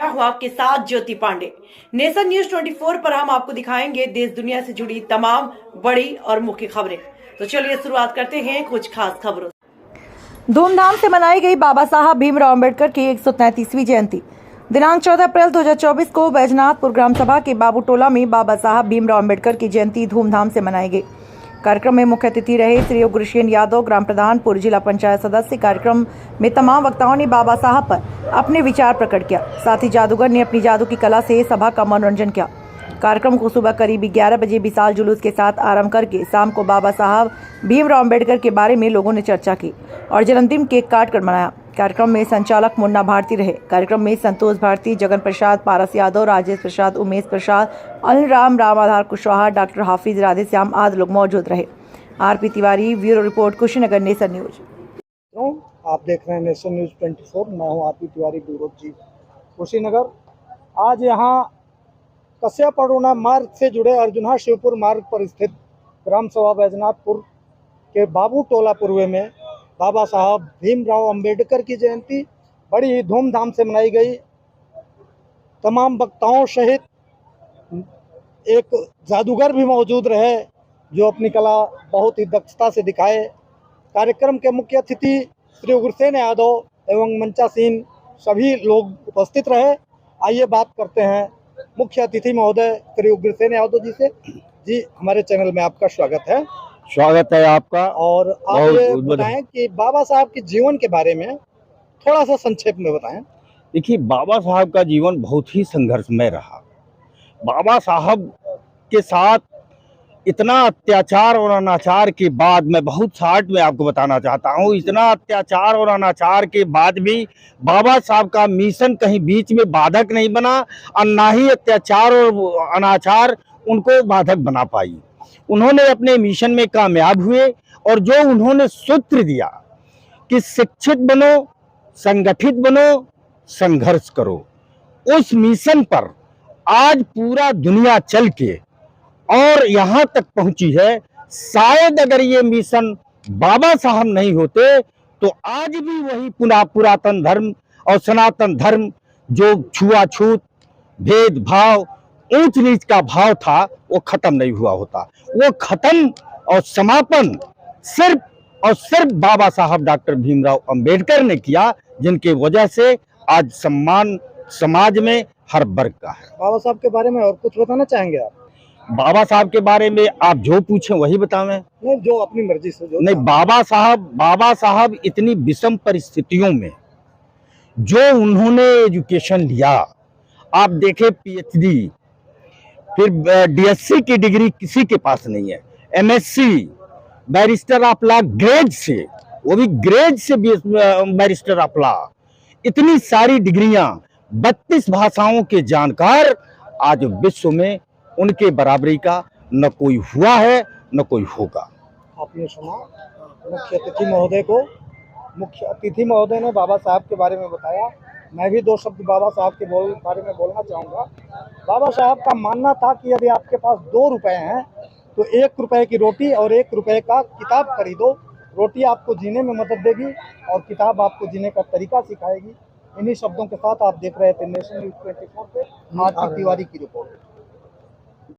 हुआ के साथ ज्योति पांडे। नेशन न्यूज 24 पर हम आपको दिखाएंगे देश दुनिया से जुड़ी तमाम बड़ी और मुख्य खबरें। तो चलिए शुरुआत करते हैं कुछ खास खबरों। धूमधाम से मनाई गई बाबा साहब भीमराव अम्बेडकर की 133वीं जयंती। दिनांक 14 अप्रैल 2024 को बैजनाथपुर ग्राम सभा के बाबूटोला में बाबा साहब भीमराव अम्बेडकर की जयंती धूमधाम से मनाई गई। कार्यक्रम में मुख्य अतिथि रहे श्री उग्रसेन यादव, ग्राम प्रधान, पूर्व जिला पंचायत सदस्य। कार्यक्रम में तमाम वक्ताओं ने बाबा साहब पर अपने विचार प्रकट किया। साथ ही जादूगर ने अपनी जादू की कला से सभा का मनोरंजन किया। कार्यक्रम को सुबह करीब 11 बजे विशाल जुलूस के साथ आरंभ करके शाम को बाबा साहब भीमराव अम्बेडकर के बारे में लोगों ने चर्चा की और जन्मदिन केक काट कर मनाया। कार्यक्रम में संचालक मुन्ना भारती रहे। कार्यक्रम में संतोष भारती, जगन प्रसाद, पारस यादव, राजेश प्रसाद, उमेश प्रसाद, अनिल राम, रामाधार कुशवाहा, डॉक्टर हाफिज, राधेश्याम आदि लोग मौजूद रहे। RP Tiwari, bureau report, Kushinagar, nation news. आप देख रहे हैं नेशन न्यूज 24। मैं हूं RP Tiwari, bureau chief, Kushinagar. आज यहाँ कश्यप अरुणा मार्ग से जुड़े अर्जुना शिवपुर मार्ग पर स्थित ग्राम सभा बैजनाथपुर के बाबू टोला पूर्व में बाबा साहब भीमराव अंबेडकर की जयंती बड़ी ही धूमधाम से मनाई गई। तमाम वक्ताओं सहित एक जादूगर भी मौजूद रहे जो अपनी कला बहुत ही दक्षता से दिखाए। कार्यक्रम के मुख्य अतिथि श्री उग्रसेन यादव एवं मंचासीन सभी लोग उपस्थित रहे। आइए बात करते हैं मुख्य अतिथि महोदय श्री उग्रसेन यादव जी से। जी, हमारे चैनल में आपका स्वागत है। स्वागत है आपका। और आप ये बताएं कि बाबा साहब के जीवन के बारे में थोड़ा सा संक्षेप में बताएं। देखिए, बाबा साहब का जीवन बहुत ही संघर्षमय रहा। बाबा साहब के साथ इतना अत्याचार और अनाचार के बाद, मैं बहुत शार्ट में आपको बताना चाहता हूँ, इतना अत्याचार और अनाचार के बाद भी बाबा साहब का मिशन कहीं बीच में बाधक नहीं बना और ना ही अत्याचार और अनाचार उनको बाधक बना पाई। उन्होंने अपने मिशन में कामयाब हुए और जो उन्होंने सूत्र दिया कि शिक्षित बनो, संगठित बनो, संघर्ष करो, उस मिशन पर आज पूरा दुनिया चल के और यहाँ तक पहुंची है। शायद अगर ये मिशन बाबा साहब नहीं होते तो आज भी वही पुरातन धर्म और सनातन धर्म जो छुआछूत, भेदभाव, ऊंच नीच का भाव था वो खत्म नहीं हुआ होता। वो खत्म और समापन सिर्फ और सिर्फ बाबा साहब डॉक्टर भीमराव अंबेडकर ने किया, जिनके वजह से आज सम्मान समाज में हर वर्ग का है। बाबा साहब के बारे में और कुछ बताना चाहेंगे आप? बाबा साहब के बारे में आप जो पूछें वही बतावें। नहीं, जो अपनी मर्जी से जो नहीं, बाबा साहब इतनी विषम परिस्थितियों में जो उन्होंने एजुकेशन लिया, आप देखें पीएचडी, फिर डीएससी की डिग्री किसी के पास नहीं है, MSc, barrister of law grade से, वो भी ग्रेड से बैरिस्टर ऑफ लॉ, इतनी सारी डिग्रियां, 32 भाषाओं के जानकार, आज विश्व में उनके बराबरी का न कोई हुआ है न कोई होगा। आपने सुना मुख्य अतिथि महोदय ने बाबा साहब के बारे में बताया। मैं भी 2 शब्द बाबा साहब के बारे में बोलना चाहूँगा। बाबा साहब का मानना था कि यदि आपके पास 2 रुपए हैं तो 1 रुपए की रोटी और 1 रुपए का किताब खरीदो। रोटी आपको जीने में मदद देगी और किताब आपको जीने का तरीका सिखाएगी। इन्हीं शब्दों के साथ आप देख रहे थे नेशन न्यूज 24 पे आरपी तिवारी की रिपोर्ट।